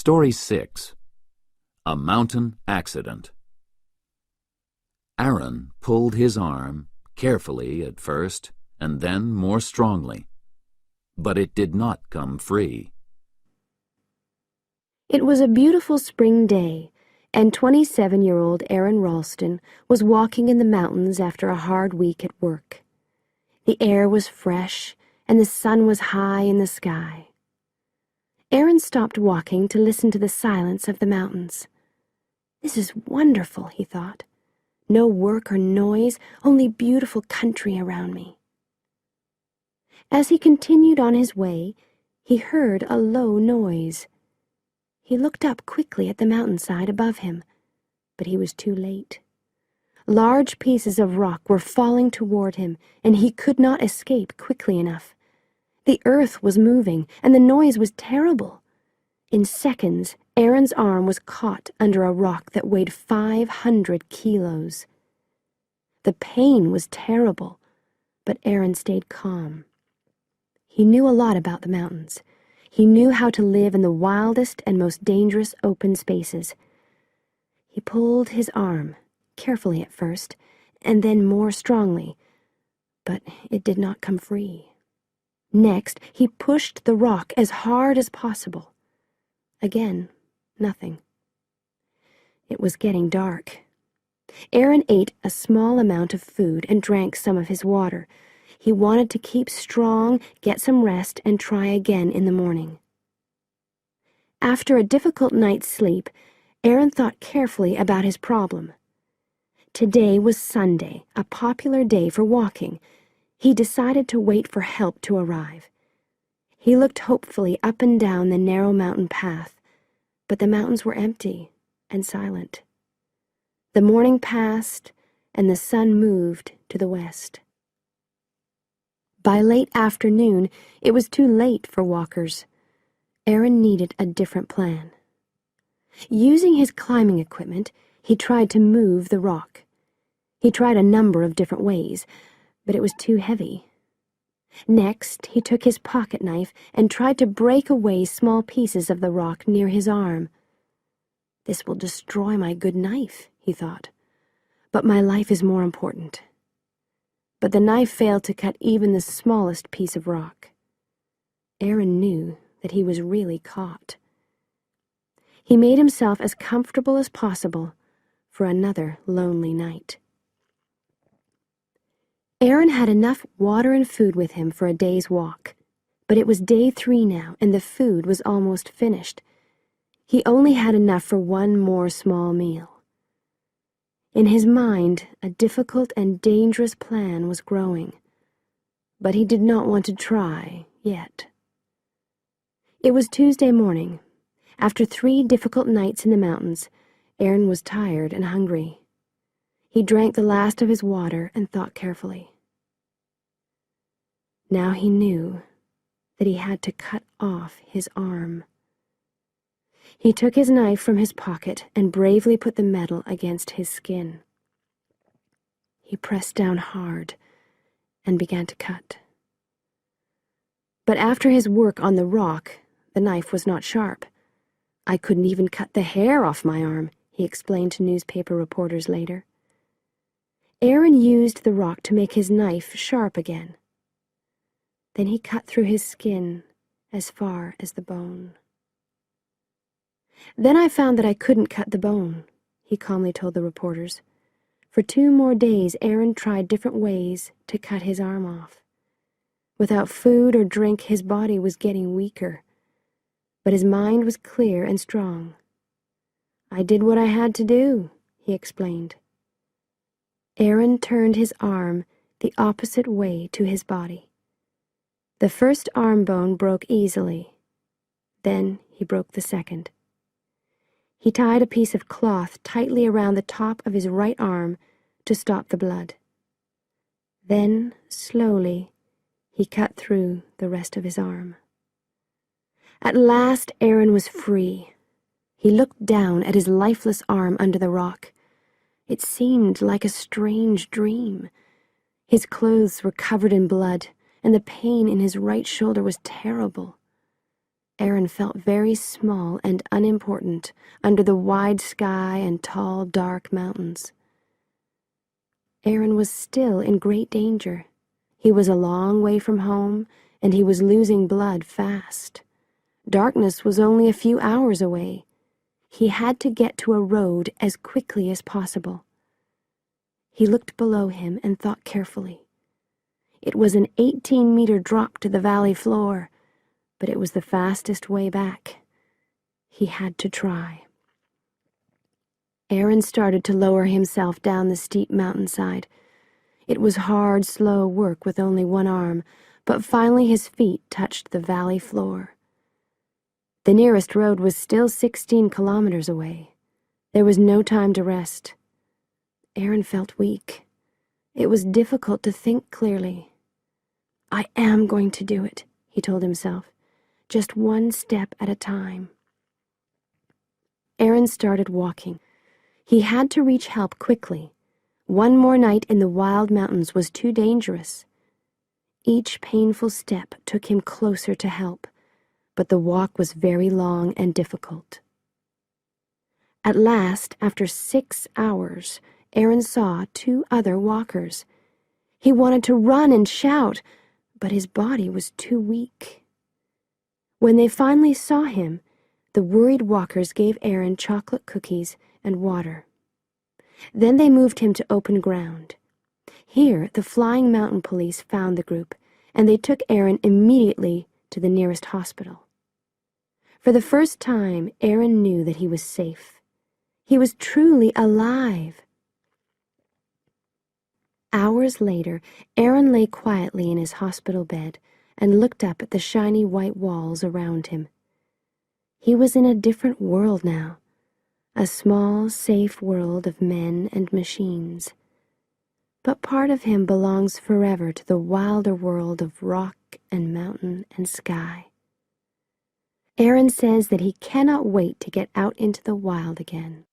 Story 6. A Mountain Accident. Aaron pulled his arm, carefully at first, and then more strongly. But it did not come free. It was a beautiful spring day, and 27-year-old Aaron Ralston was walking in the mountains after a hard week at work. The air was fresh, and the sun was high in the sky. Aaron stopped walking to listen to the silence of the mountains. "This is wonderful," he thought. "No work or noise, only beautiful country around me." As he continued on his way, he heard a low noise. He looked up quickly at the mountainside above him, but he was too late. Large pieces of rock were falling toward him, and he could not escape quickly enough. The earth was moving, and the noise was terrible. In seconds, Aaron's arm was caught under a rock that weighed 500 kilos. The pain was terrible, but Aaron stayed calm. He knew a lot about the mountains. He knew how to live in the wildest and most dangerous open spaces. He pulled his arm, carefully at first, and then more strongly, but it did not come free. Next, he pushed the rock as hard as possible. Again, nothing. It was getting dark. Aaron ate a small amount of food and drank some of his water. He wanted to keep strong, get some rest, and try again in the morning. After a difficult night's sleep, Aaron thought carefully about his problem. Today was Sunday, a popular day for walking. He decided to wait for help to arrive. He looked hopefully up and down the narrow mountain path, but the mountains were empty and silent. The morning passed, and the sun moved to the west. By late afternoon, it was too late for walkers. Aaron needed a different plan. Using his climbing equipment, he tried to move the rock. He tried a number of different ways, but it was too heavy. Next, he took his pocket knife and tried to break away small pieces of the rock near his arm. "This will destroy my good knife," he thought, "but my life is more important." But the knife failed to cut even the smallest piece of rock. Aaron knew that he was really caught. He made himself as comfortable as possible for another lonely night. Aaron had enough water and food with him for a day's walk, but it was day 3 now, and the food was almost finished. He only had enough for one more small meal. In his mind, a difficult and dangerous plan was growing, but he did not want to try yet. It was Tuesday morning. After 3 difficult nights in the mountains, Aaron was tired and hungry. He drank the last of his water and thought carefully. Now he knew that he had to cut off his arm. He took his knife from his pocket and bravely put the metal against his skin. He pressed down hard and began to cut. But after his work on the rock, the knife was not sharp. "I couldn't even cut the hair off my arm," he explained to newspaper reporters later. Aaron used the rock to make his knife sharp again. Then he cut through his skin as far as the bone. "Then I found that I couldn't cut the bone," he calmly told the reporters. For 2 more days, Aaron tried different ways to cut his arm off. Without food or drink, his body was getting weaker, but his mind was clear and strong. "I did what I had to do," he explained. Aaron turned his arm the opposite way to his body. The first arm bone broke easily. Then he broke the second. He tied a piece of cloth tightly around the top of his right arm to stop the blood. Then, slowly, he cut through the rest of his arm. At last, Aaron was free. He looked down at his lifeless arm under the rock. It seemed like a strange dream. His clothes were covered in blood, and the pain in his right shoulder was terrible. Aaron felt very small and unimportant under the wide sky and tall, dark mountains. Aaron was still in great danger. He was a long way from home, and he was losing blood fast. Darkness was only a few hours away. He had to get to a road as quickly as possible. He looked below him and thought carefully. It was an 18-meter drop to the valley floor, but it was the fastest way back. He had to try. Aaron started to lower himself down the steep mountainside. It was hard, slow work with only one arm, but finally his feet touched the valley floor. The nearest road was still 16 kilometers away. There was no time to rest. Aaron felt weak. It was difficult to think clearly. "I am going to do it," he told himself, "just one step at a time." Aaron started walking. He had to reach help quickly. One more night in the wild mountains was too dangerous. Each painful step took him closer to help, but the walk was very long and difficult. At last, after 6 hours, Aaron saw 2 other walkers. He wanted to run and shout, but his body was too weak. When they finally saw him, the worried walkers gave Aaron chocolate cookies and water. Then they moved him to open ground. Here, the flying mountain police found the group, and they took Aaron immediately to the nearest hospital. For the first time, Aaron knew that he was safe. He was truly alive. Hours later, Aaron lay quietly in his hospital bed and looked up at the shiny white walls around him. He was in a different world now, a small, safe world of men and machines. But part of him belongs forever to the wilder world of rock and mountain and sky. Aaron says that he cannot wait to get out into the wild again.